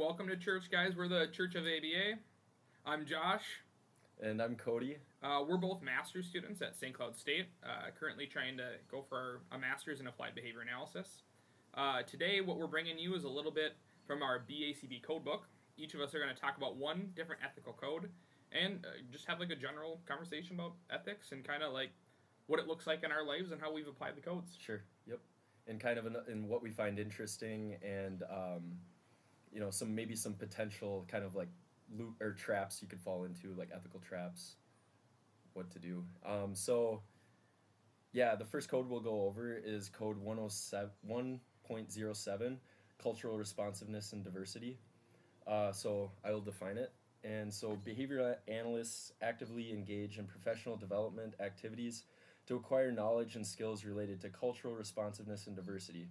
welcome to church, guys. We're the Church of ABA. I'm Josh. And I'm Cody. We're both master's students at St. Cloud State, currently trying to go for a master's in applied behavior analysis. Today, what we're bringing you is a little bit from our BACB code book. Each of us are going to talk about one different ethical code and just have like a general conversation about ethics and kind of like what it looks like in our lives and how we've applied the codes. Sure. Yep. And kind of in what we find interesting and some potential kind of like loop or traps you could fall into, like ethical traps, what to do. The first code we'll go over is code 1.07, cultural responsiveness and diversity. So I will define it. And so behavioral analysts actively engage in professional development activities to acquire knowledge and skills related to cultural responsiveness and diversity.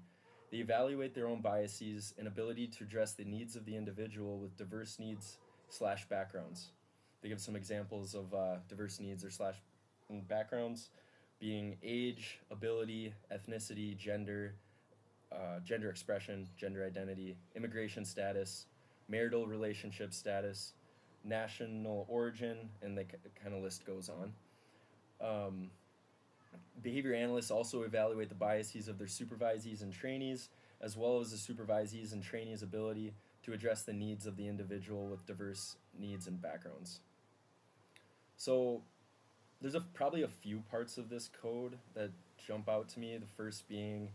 They evaluate their own biases and ability to address the needs of the individual with diverse needs/backgrounds. They give some examples of diverse needs or slash backgrounds being age, ability, ethnicity, gender, gender expression, gender identity, immigration status, marital relationship status, national origin, and the kind of list goes on. Behavior analysts also evaluate the biases of their supervisees and trainees, as well as the supervisees and trainees' ability to address the needs of the individual with diverse needs and backgrounds. So there's probably a few parts of this code that jump out to me. The first being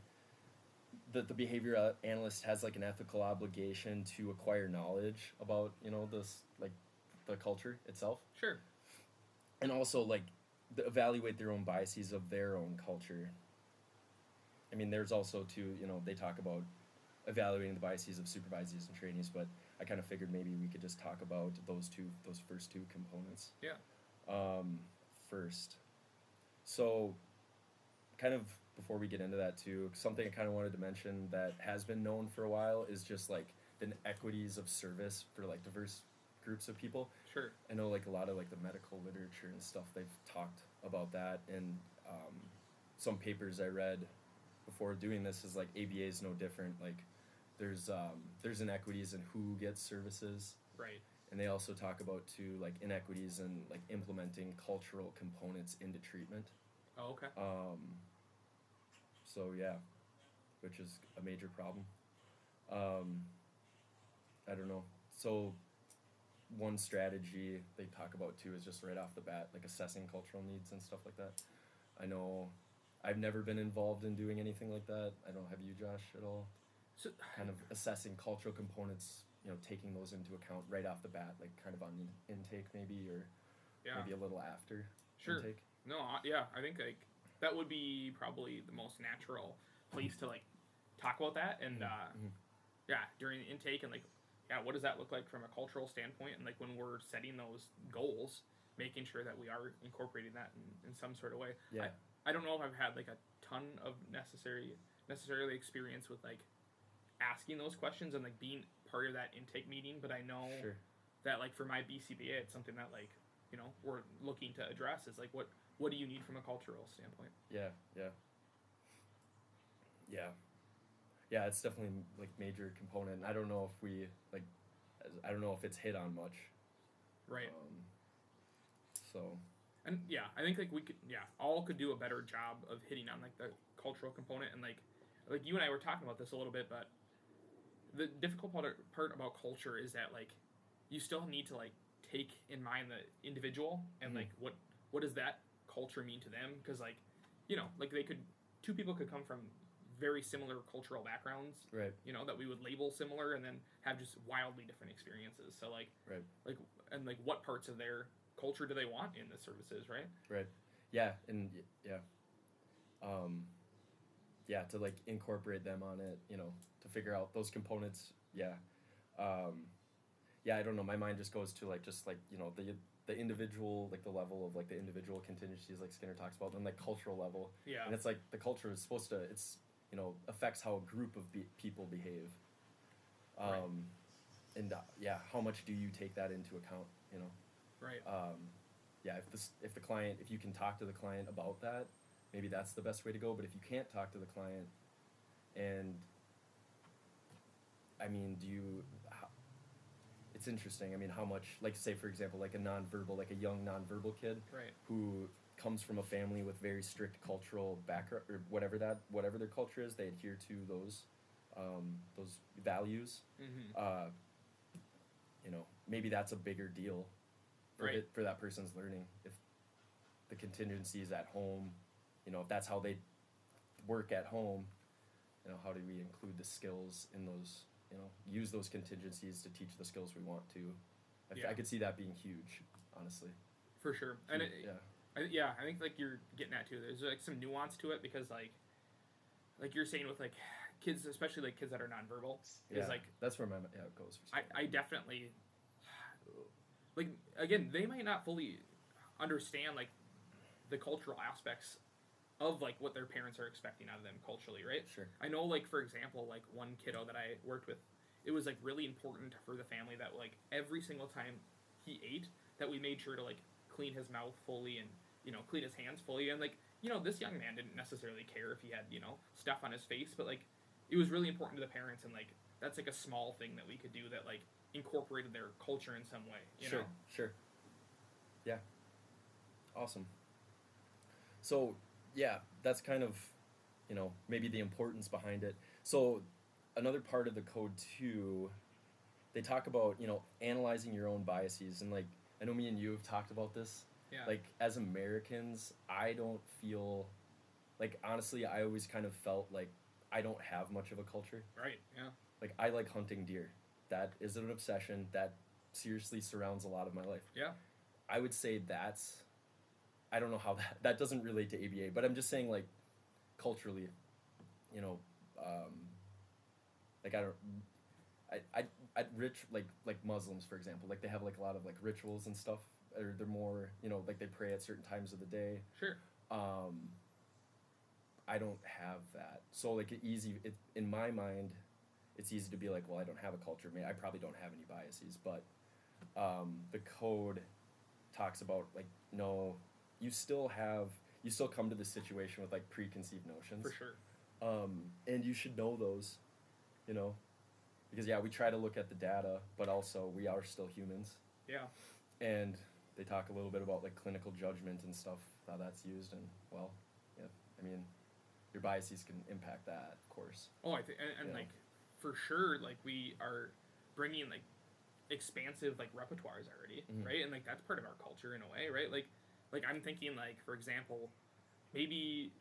that the behavior analyst has like an ethical obligation to acquire knowledge about, this, like the culture itself. Sure. And also like evaluate their own biases of their own culture. I mean, there's also they talk about evaluating the biases of supervisees and trainees, but I kind of figured maybe we could just talk about those first two components. Yeah. First. So kind of before we get into that too, something I kind of wanted to mention that has been known for a while is just like the inequities of service for like diverse groups of people. Sure. I know like a lot of like the medical literature and stuff, they've talked about that, and some papers I read before doing this is like ABA is no different. Like there's inequities in who gets services. Right. And they also talk about too like inequities in like implementing cultural components into treatment. Oh, okay. So yeah, which is a major problem. I don't know. So one strategy they talk about too is just right off the bat, like assessing cultural needs and stuff like that. I know I've never been involved in doing anything like that. I don't have you, Josh, at all. So kind of assessing cultural components, taking those into account right off the bat, like kind of on intake maybe, or maybe a little after intake. No, I think like that would be probably the most natural place to like talk about that, and during the intake, and like what does that look like from a cultural standpoint, and like when we're setting those goals, making sure that we are incorporating that in some sort of way. Yeah. I don't know if I've had like a ton of necessarily experience with like asking those questions and like being part of that intake meeting, but I know that like for my BCBA, it's something that like we're looking to address is like what do you need from a cultural standpoint? Yeah. It's definitely like major component. I don't know if it's hit on much. Right. And I think like we could all could do a better job of hitting on like the cultural component, and like you and I were talking about this a little bit, but the difficult part about culture is that like you still need to like take in mind the individual and like what does that culture mean to them, because like two people could come from very similar cultural backgrounds, right? That we would label similar and then have just wildly different experiences. So like and like what parts of their culture do they want in the services, right? To like incorporate them on it, to figure out those components. I don't know, my mind just goes to like the individual, like the level of like the individual contingencies like Skinner talks about, and like cultural level, and it's like the culture is supposed to affects how a group of people behave, and how much do you take that into account, Right. If you can talk to the client about that, maybe that's the best way to go. But if you can't talk to the client, and I mean, it's interesting. I mean, how much, like, say for example, like a young nonverbal kid Right. who comes from a family with very strict cultural background or whatever their culture is, they adhere to those values. Mm-hmm. You know, maybe that's a bigger deal for Right. for that person's learning if the contingencies at home, you know, if that's how they work at home, you know, how do we include the skills in those, you know, use those contingencies to teach the skills we want to. Yeah. I could see that being huge, honestly. For sure. And Yeah. I think like you're getting at too. There's like some nuance to it because like you're saying with like kids, especially like kids that are nonverbal, Yeah, is like that's where my it goes. I definitely like again they might not fully understand like the cultural aspects of like what their parents are expecting out of them culturally, right? Sure. I know like for example like one kiddo that I worked with, it was like really important for the family that like every single time he ate that we made sure to like clean his mouth fully and you know clean his hands fully and like you know this young man didn't necessarily care if he had you know stuff on his face but like it was really important to the parents and like that's like a small thing that we could do that like incorporated their culture in some way you know? Sure. Yeah. Awesome. So, yeah, that's kind of, you know, maybe the importance behind it. So, another part of the code too, they talk about, you know, analyzing your own biases and like I know me and you have talked about this. Yeah. Like as Americans, I don't feel like honestly, I always kind of felt like I don't have much of a culture. Right. Yeah. Like I like hunting deer. That is an obsession that seriously surrounds a lot of my life. Yeah. I would say I don't know how that doesn't relate to ABA, but I'm just saying like culturally, you know, like I rich like Muslims for example, like they have like a lot of like rituals and stuff, or they're more you know like they pray at certain times of the day. Sure. I don't have that, so like in my mind, it's easy to be like, well, I don't have a culture. I probably don't have any biases, but the code talks about like no, you still come to the situation with like preconceived notions. For sure. And you should know those, you know, because yeah, we try to look at the data, but also we are still humans. Yeah. And they talk a little bit about like clinical judgment and stuff, how that's used, and well, yeah, I mean, your biases can impact that, of course. Oh, I think, and like, for sure, like we are bringing like expansive like repertoires already, right? And like that's part of our culture in a way, right? Like I'm thinking like for example, maybe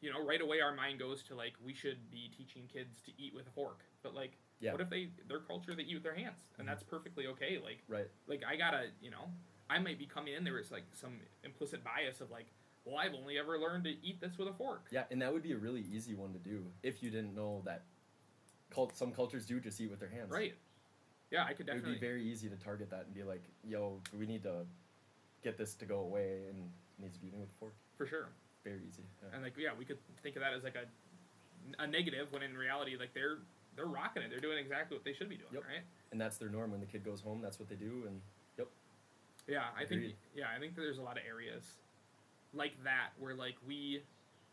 you know right away our mind goes to like we should be teaching kids to eat with a fork, but like what if their culture they eat with their hands, and that's perfectly okay. Like like I gotta you know I might be coming in there with like some implicit bias of like. Well, I've only ever learned to eat this with a fork. Yeah, and that would be a really easy one to do if you didn't know that some cultures do just eat with their hands. Right. Yeah, I could definitely... It would be very easy to target that and be like, yo, we need to get this to go away and it needs to be eaten with a fork. For sure. Very easy. Yeah. And like, yeah, we could think of that as like a negative when in reality, like they're rocking it. They're doing exactly what they should be doing, right? And that's their norm. When the kid goes home, that's what they do, and Yeah, I think that there's a lot of areas like that where like we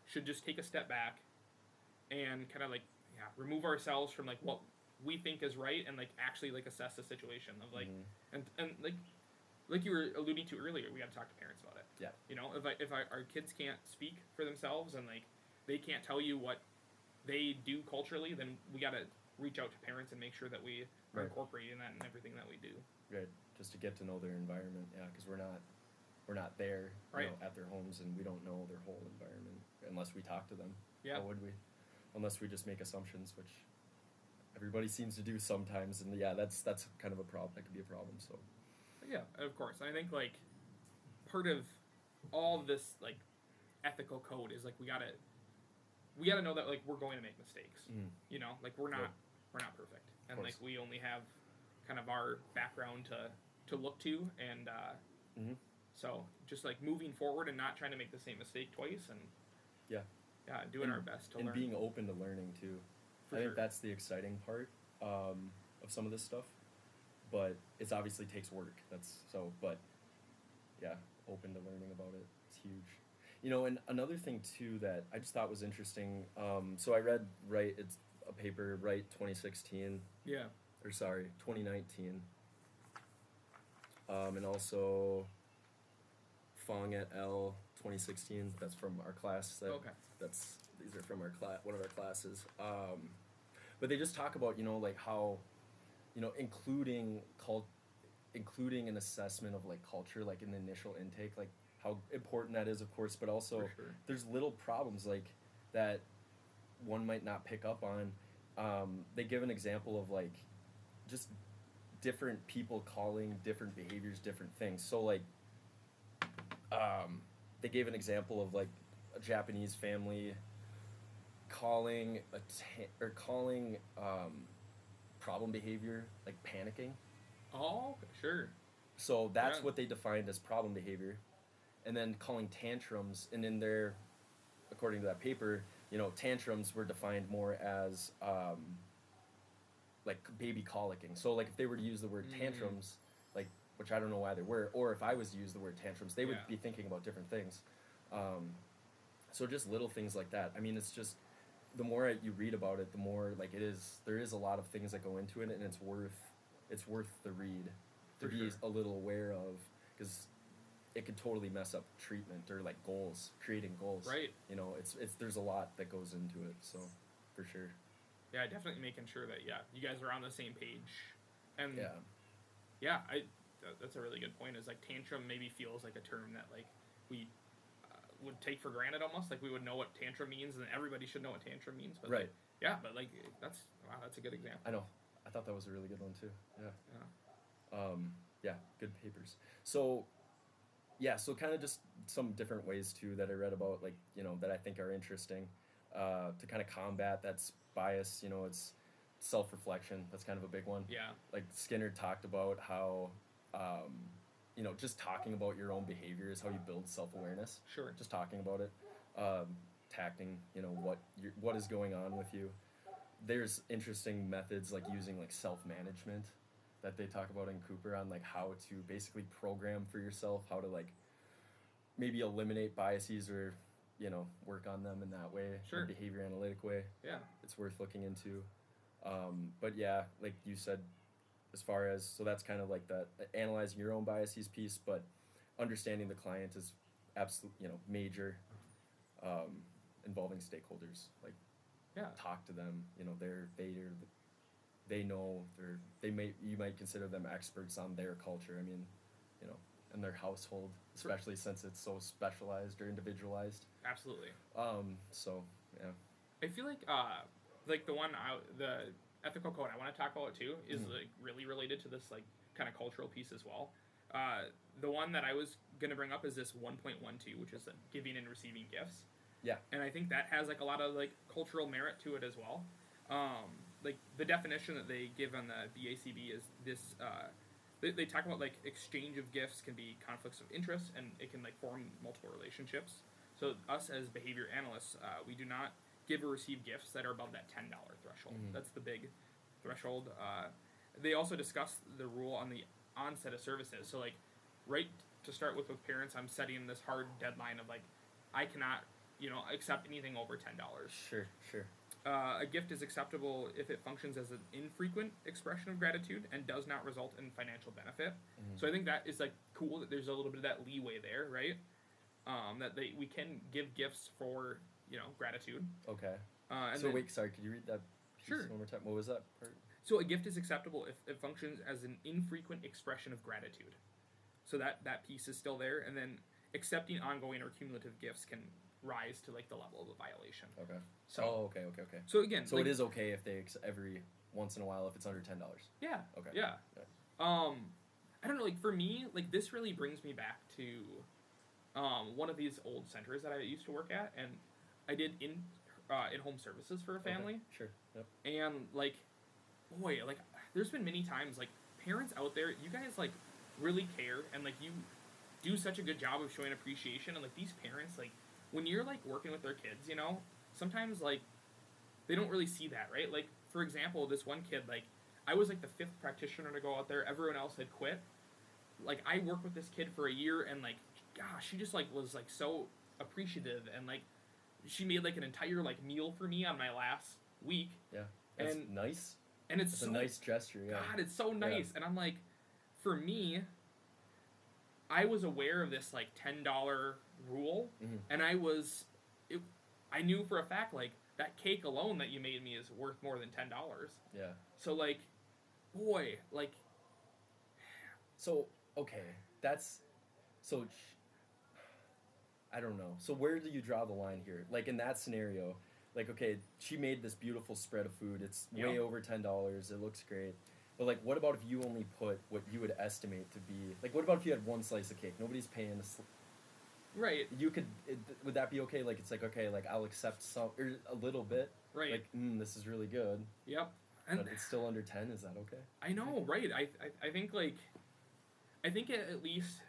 should just take a step back and kind of like remove ourselves from like what we think is right and like actually like assess the situation of like and like you were alluding to earlier, we got to talk to parents about it. Yeah. You know, if our kids can't speak for themselves and like they can't tell you what they do culturally, then we got to reach out to parents and make sure that we are incorporating that in everything that we do. Right. Just to get to know their environment, because we're not there you know, at their homes, and we don't know their whole environment unless we talk to them. Yeah. How would we? Unless we just make assumptions, which everybody seems to do sometimes, and that's kind of a problem. That could be a problem. So. Yeah, of course. I think like part of all this like ethical code is like we gotta know that like we're going to make mistakes. You know, like we're not perfect, and like we only have kind of our background to look to, and so just like moving forward and not trying to make the same mistake twice, and doing our best to learn. And being open to learning too. I think that's the exciting part of some of this stuff, but it obviously takes work. But open to learning about it. It's huge. You know, and another thing too that I just thought was interesting. So I read it's a paper, 2016. Yeah. Or sorry, 2019. and also Fong et al. 2016. That's from our class. Okay. These are from our class, one of our classes. But they just talk about like how including an assessment of like culture like in the initial intake, like how important that is, of course, but also For sure. there's little problems like that one might not pick up on. They give an example of like just different people calling different behaviors different things. So like they gave an example of like a Japanese family calling problem behavior like panicking. Oh, sure. So that's Yeah. what they defined as problem behavior, and then calling tantrums. And in their, according to that paper, tantrums were defined more as like baby colicking. So like if they were to use the word tantrums, like, which I don't know why they were, or if I was to use the word tantrums, they would Yeah. be thinking about different things. So just little things like that. I mean, it's just the more you read about it, the more like it is. There is a lot of things that go into it, and it's worth the read to For be sure. a little aware of, because it could totally mess up treatment or like goals, creating goals. Right. It's there's a lot that goes into it. So, for sure. Yeah, definitely making sure that you guys are on the same page, and Yeah. that's a really good point. Is like tantrum maybe feels like a term that like we would take for granted almost, like we would know what tantrum means, and everybody should know what tantrum means. But Right. like, yeah, but like that's a good example. I know. I thought that was a really good one too. Yeah. Yeah. Yeah. Good papers. So, yeah. So kind of just some different ways too that I read about, like that I think are interesting, to kind of combat that bias. It's self-reflection. That's kind of a big one. Yeah. Like Skinner talked about how, just talking about your own behavior is how you build self-awareness. Sure. Just talking about it, tacting, what is going on with you. There's interesting methods like using like self-management that they talk about in Cooper on like how to basically program for yourself, how to like maybe eliminate biases or work on them in that way, Sure. a behavior analytic way. Yeah. It's worth looking into. But yeah, like you said, as far as, so that's kind of like that analyzing your own biases piece, but understanding the client is absolute, major, involving stakeholders. Like, Yeah. talk to them. They know you might consider them experts on their culture. I mean, and their household, especially since it's so specialized or individualized. Absolutely. So yeah. I feel like the ethical code I want to talk about too is like really related to this like kind of cultural piece as well. The one that I was gonna bring up is this 1.12, which is like giving and receiving gifts. Yeah. And I think that has like a lot of like cultural merit to it as well. Like the definition that they give on the BACB is this. They talk about like exchange of gifts can be conflicts of interest, and it can like form multiple relationships. So us as behavior analysts, we do not give or receive gifts that are above that $10 threshold. That's the big threshold. They also discuss the rule on the onset of services. So like right to start with parents, I'm setting this hard deadline of like I cannot accept anything over $10. Sure. A gift is acceptable if it functions as an infrequent expression of gratitude and does not result in financial benefit. So I think that is like cool that there's a little bit of that leeway there, right? That we can give gifts for gratitude. Okay. And So then- wait, sorry, could you read that piece Sure. one more time? What was that part? So a gift is acceptable if it functions as an infrequent expression of gratitude. So that piece is still there, and then accepting ongoing or cumulative gifts can rise to like the level of a violation. Okay. So okay. So again, So like, it is okay if they every once in a while if it's under $10. Yeah. Okay. Yeah. I don't know. Like for me, like this really brings me back to one of these old centers that I used to work at, and I did in home services for a family. Okay. Sure. Yep. And like, boy, like there's been many times like parents out there, you guys like really care, and like you do such a good job of showing appreciation, and like these parents like when you're like working with their kids, sometimes like they don't really see that, right? Like for example, this one kid, like I was like the 5th practitioner to go out there, everyone else had quit. Like I worked with this kid for a year, and like gosh, she just like was like so appreciative, and like she made like an entire like meal for me on my last week. Yeah. That's And nice. And it's It's so a nice gesture. Yeah. God, it's so nice. And I'm like, for me, I was aware of this like $10 rule, Mhm. and I knew for a fact like that cake alone that you made me is worth more than $10. Yeah. So like, boy, like, So okay, that's so. I don't know. So where do you draw the line here? Like in that scenario, like okay, she made this beautiful spread of food. It's way Yep. over $10. It looks great. But like, what about if you only put what you would estimate to be like? What about if you had one slice of cake? Nobody's paying. right, You could. Would that be okay? Like it's like okay, like I'll accept some or a little bit. right, Like this is really good, yep, and but it's still under 10. Is that okay? I know, right? I think like, I think it at least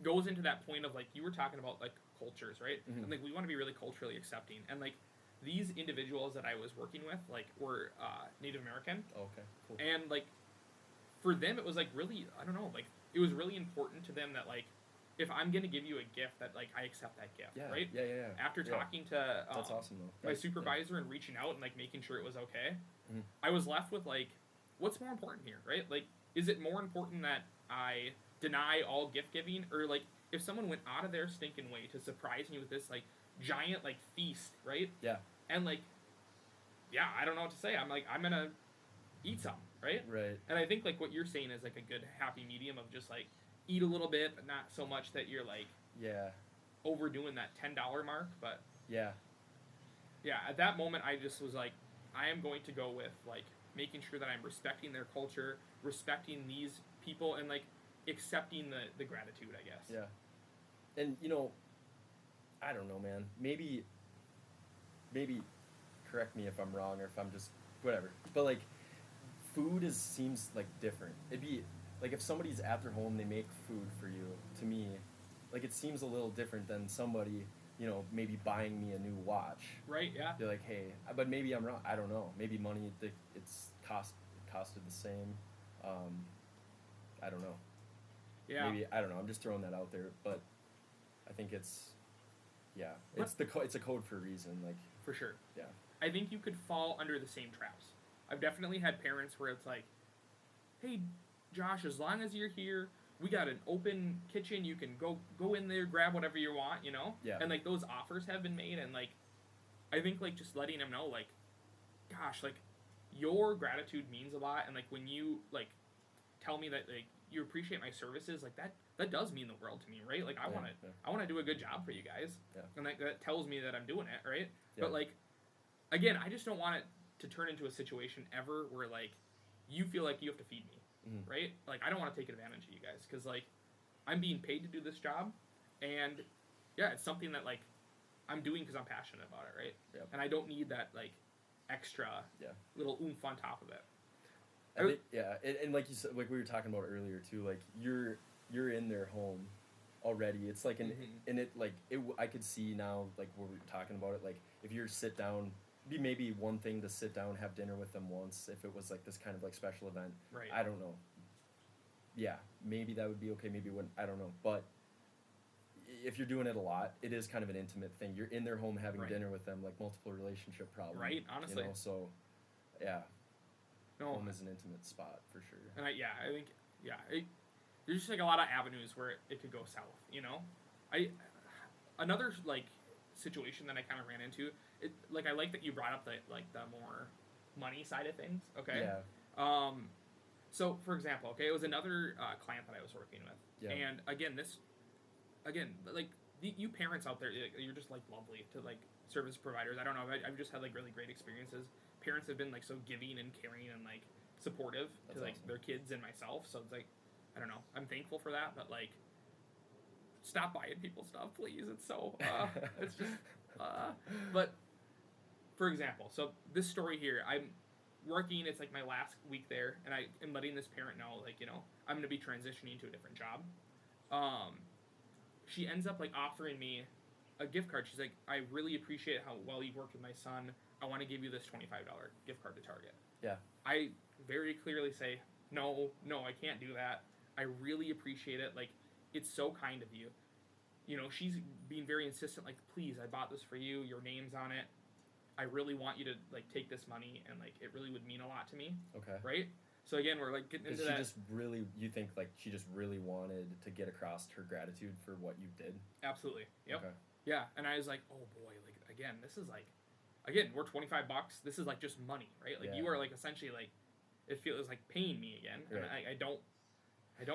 goes into that point of like you were talking about like cultures, right? Mhm. And like we want to be really culturally accepting, and like these individuals that I was working with like were Native American, Oh, okay, cool. and like for them it was like really, I don't know, like it was really important to them that like if I'm gonna give you a gift that like I accept that gift, Yeah, right? yeah. After Yeah. talking to That's awesome though. my That's- supervisor and reaching out and like making sure it was okay, Mhm. I was left with like, what's more important here, right? Like, is it more important that I deny all gift giving, or like if someone went out of their stinking way to surprise me with this like giant like feast, right? Yeah. And like, yeah, I don't know what to say. I'm like, I'm gonna eat some, right? Right. And I think like what you're saying is like a good happy medium of just like eat a little bit, but not so much that you're like Yeah. overdoing that $10 mark. But Yeah. yeah, at that moment, I just was like, I am going to go with like making sure that I'm respecting their culture, respecting these people, and like accepting the gratitude, I guess. Yeah. And I don't know, man. Maybe correct me if I'm wrong or if I'm just whatever. But like food seems like different. It'd be like if somebody's at their home, they make food for you. To me, like it seems a little different than somebody, maybe buying me a new watch. Right? Yeah. They're like, hey, but maybe I'm wrong. I don't know. Maybe money, it's costed the same. I don't know. Yeah. Maybe I don't know. I'm just throwing that out there, but I think it's What- it's a code for a reason. Like For sure. Yeah. I think you could fall under the same traps. I've definitely had parents where it's like, hey, Josh, as long as you're here, we got an open kitchen. You can go in there, grab whatever you want, Yeah. And like those offers have been made, and like, I think like just letting them know, like, gosh, like, your gratitude means a lot, and like when you like tell me that like you appreciate my services, like that does mean the world to me, right? Like I want to do a good job for you guys, Yeah. and that tells me that I'm doing it, right? Yeah. But like, again, I just don't want it to turn into a situation ever where like you feel like you have to feed me, Mhm. right? Like I don't want to take advantage of you guys because like I'm being paid to do this job, and yeah, it's something that like I'm doing because I'm passionate about it, right? Yep. And I don't need that like extra Yeah. little oomph on top of it. I think, yeah, and like you said, like we were talking about earlier too, like you're in their home already. It's like and it like I could see now like when we're talking about it, like if you're sit down, be maybe one thing to sit down, have dinner with them once if it was like this kind of like special event. Right. I don't know. Yeah, maybe that would be okay. Maybe it wouldn't. I don't know. But if you're doing it a lot, it is kind of an intimate thing. You're in their home having Right. dinner with them, like multiple relationship problem. Right, honestly. So, yeah, No, home is an intimate spot for sure. and I think there's just like a lot of avenues where it could go south. Another like situation that I kind of ran into. I like that you brought up the more money side of things. Okay. Yeah. So for example, okay, it was another client that I was working with, Yeah. and like you parents out there, you're just like lovely to like service providers. I don't know, I've just had like really great experiences. Parents have been like so giving and caring and like supportive That's to like awesome. their kids and myself. So it's like, I don't know, I'm thankful for that. But like, stop buying people stuff, please. It's so it's just. But for example, so this story here, I'm working. It's like my last week there, and I am letting this parent know, like, I'm gonna be transitioning to a different job. She ends up like offering me a gift card. She's like, I really appreciate how well you worked with my son. I want to give you this $25 gift card to Target. Yeah. I very clearly say, no, I can't do that. I really appreciate it. Like, it's so kind of you. She's being very insistent, like, please, I bought this for you. Your name's on it. I really want you to, like, take this money, and, like, it really would mean a lot to me. Okay. Right? So again, we're like getting into She that. just really, you think like she just really wanted to get across her gratitude for what you did? Absolutely. Yep. Okay. Yeah, and I was like, oh boy, like again, this is like, again, we're $25. This is like just money, right? Like Yeah. you are like essentially like, it feels like paying me again, and Right. I don't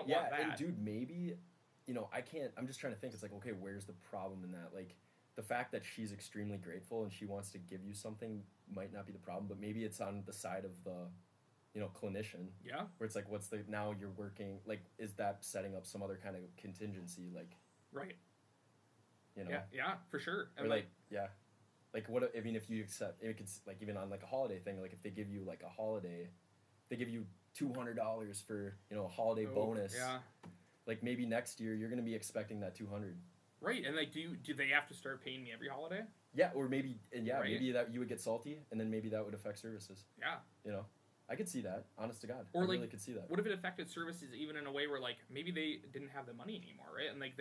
Yeah, want that. and dude, maybe, I can't. I'm just trying to think. It's like, okay, where's the problem in that? Like, the fact that she's extremely grateful and she wants to give you something might not be the problem, but maybe it's on the side of the, clinician, Yeah. where it's like, what's the now you're working like, is that setting up some other kind of contingency, like, Right. you know, Yeah. Yeah. For sure. or And like, yeah, like what I mean, if you accept, it could like even on like a holiday thing, like if they give you like a holiday, they give you $200 for a holiday oh, bonus. Yeah. Like maybe next year you're gonna be expecting that 200. Right. And like, do they have to start paying me every holiday? Yeah, or maybe Right. maybe that you would get salty, and then maybe that would affect services. Yeah. I could see that. Honest to God, Or I like, really could see that. what if it affected services even in a way where like maybe they didn't have the money anymore, right? And like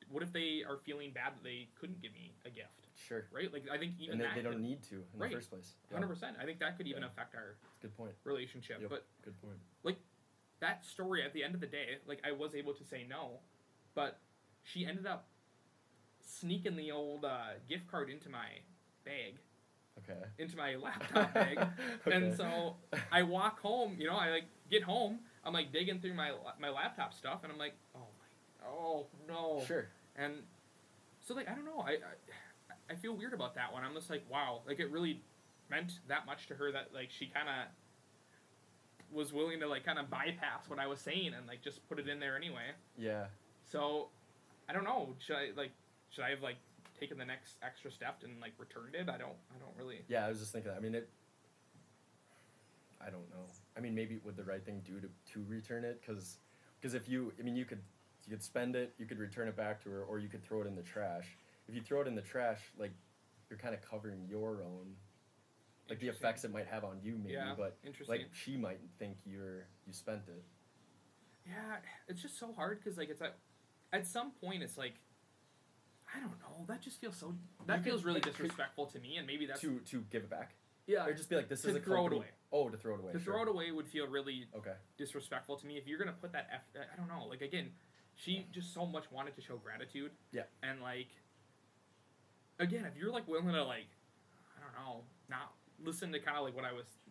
what if they are feeling bad that they couldn't give me a gift, Sure. right? Like I think even And that they don't need to in Right. the first place. Yeah, 100%. I think that could even Yeah. affect our that's a good point. relationship. Yep. But Good point. that story at the end of the day, like I was able to say no, but she ended up sneaking the old gift card into my bag, Okay. into my laptop bag. Okay. And so I walk home, I like get home, I'm like digging through my laptop stuff, and I'm like, oh no. Sure. And so like I don't know, I feel weird about that one. I'm just like, wow, like it really meant that much to her that like she kind of was willing to like kind of bypass what I was saying and like just put it in there anyway. Yeah. So I don't know, should I have like taken the next extra step and like returned it? I don't really. Yeah, I was just thinking that. I mean, I don't know. I mean, maybe would the right thing do to return it? Because if you could spend it, you could return it back to her, or you could throw it in the trash. If you throw it in the trash, like you're kind of covering your own, like the effects it might have on you, maybe. Yeah, but interesting. like she might think you spent it. Yeah, it's just so hard because like it's at some point it's like I don't know, that just feels so feels really disrespectful to me, and maybe that's to give it back. Yeah, Or just be like, this to is a throw it company. away. Oh, to throw it away. To throw it away would feel really Okay. disrespectful to me. If you're gonna put that I don't know, like again, she just so much wanted to show gratitude. Yeah. And like, again, if you're like willing to like, I don't know, not listen to kind of like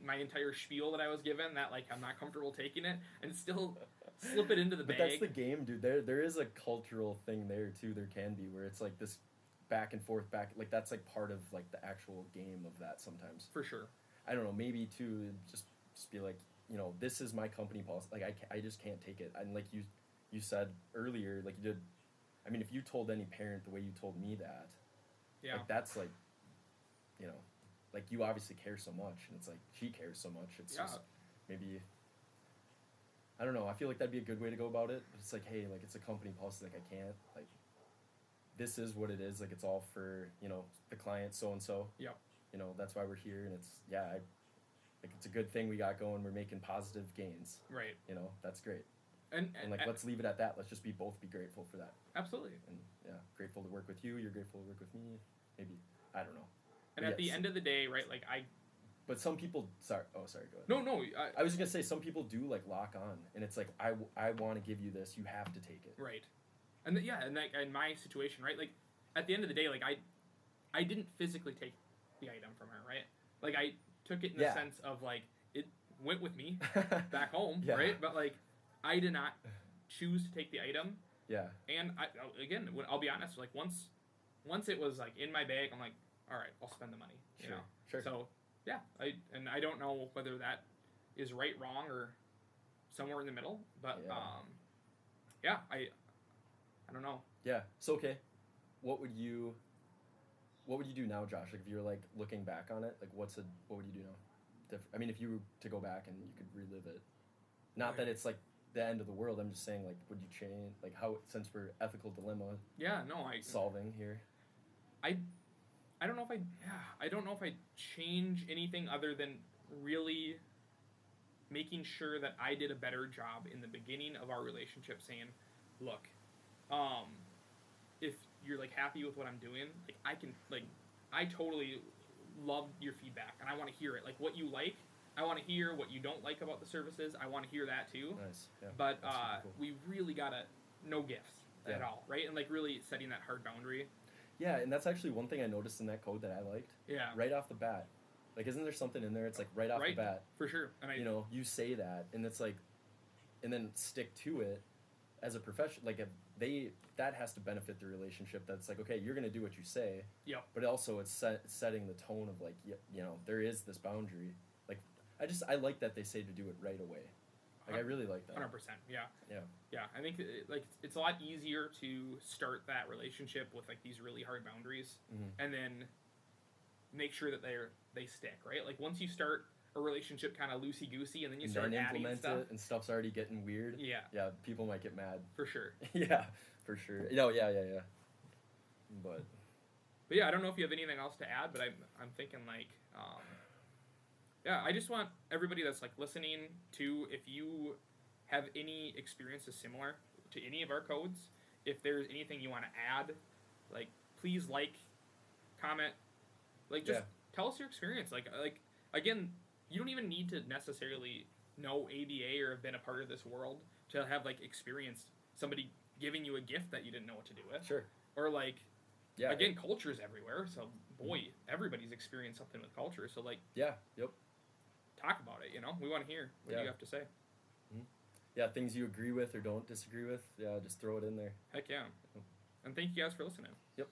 my entire spiel that I was given, that like I'm not comfortable taking it, and still slip it into the But bag. that's the game, dude. There is a cultural thing there too. There can be where it's like this back and forth, like that's like part of like the actual game of that sometimes. For sure. I don't know. Maybe to just be like, this is my company policy. Like I just can't take it. And like you said earlier, like you did. I mean, if you told any parent the way you told me that, Yeah. like that's like, like you obviously care so much, and it's like she cares so much. It's just maybe. I don't know. I feel like that'd be a good way to go about it. But it's like, hey, like it's a company policy. Like I can't. Like, this is what it is. Like it's all for the client so and so. Yep. That's why we're here, and it's like it's a good thing we got going. We're making positive gains. Right. That's great. And like let's leave it at that. Let's just both be grateful for that. Absolutely. And yeah, grateful to work with you. You're grateful to work with me. Maybe I don't know. And at the end of the day, right? Like But some people, sorry. Oh, sorry. Go ahead. No. I was just gonna say some people do like lock on, and it's like I want to give you this. You have to take it. Right. And and like in my situation, right? Like at the end of the day, like I didn't physically take the item from her, right? Like I took it in the sense of like it went with me back home, right? But like I did not choose to take the item. Yeah. And I'll be honest, like once it was like in my bag, I'm like, all right, I'll spend the money. Sure. So yeah, I don't know whether that is right, wrong, or somewhere in the middle, but I don't know. Yeah. So okay, what would you do now, Josh? Like if you were like looking back on it, like what would you do now? I mean, if you were to go back and you could relive it, not that it's like the end of the world. I'm just saying, like, would you change, like, how, since we're ethical dilemma? Yeah, no, solving here. I don't know if I change anything other than really making sure that I did a better job in the beginning of our relationship, saying, look, if you're like happy with what I'm doing, like I totally love your feedback and I want to hear it. Like what you like, I want to hear what you don't like about the services. I want to hear that too. Nice. Yeah. But That's super cool. we really gotta no gifts at Yeah. all, right? And like really setting that hard boundary. Yeah, and that's actually one thing I noticed in that code that I liked. Yeah, Right off the bat. Like, isn't there something in there? It's like right off Right. the bat, for sure. And I you know, you say that, and it's like, and then stick to it as a professional. Like, if that has to benefit the relationship. That's like, okay, you're gonna do what you say. Yep. But also, it's setting the tone of like, you know, there is this boundary. Like, I like that they say to do it right away. Like, I really like that. 100%. Yeah. Yeah. Yeah. I think like it's a lot easier to start that relationship with like these really hard boundaries, Mhm. and then make sure that they stick, right? Like once you start a relationship kind of loosey goosey, and then you And start then adding implement stuff. it, and stuff's already getting weird. Yeah, Yeah, people might get mad. for sure. Yeah, for sure. No, yeah. But But yeah, I don't know if you have anything else to add, but I'm thinking like, yeah, I just want everybody that's like listening to, if you have any experiences similar to any of our codes, if there's anything you want to add, like please comment, like just Yeah. tell us your experience. Like again, you don't even need to necessarily know ABA or have been a part of this world to have like experienced somebody giving you a gift that you didn't know what to do with, sure. or like. Yeah. Again, culture's everywhere, so boy, everybody's experienced something with culture. So like, Yeah. Yep. talk about it. You know, we want to hear what Yeah. you have to say. Yeah, things you agree with or don't disagree with. Yeah, just throw it in there. Heck yeah! And thank you guys for listening. Yep.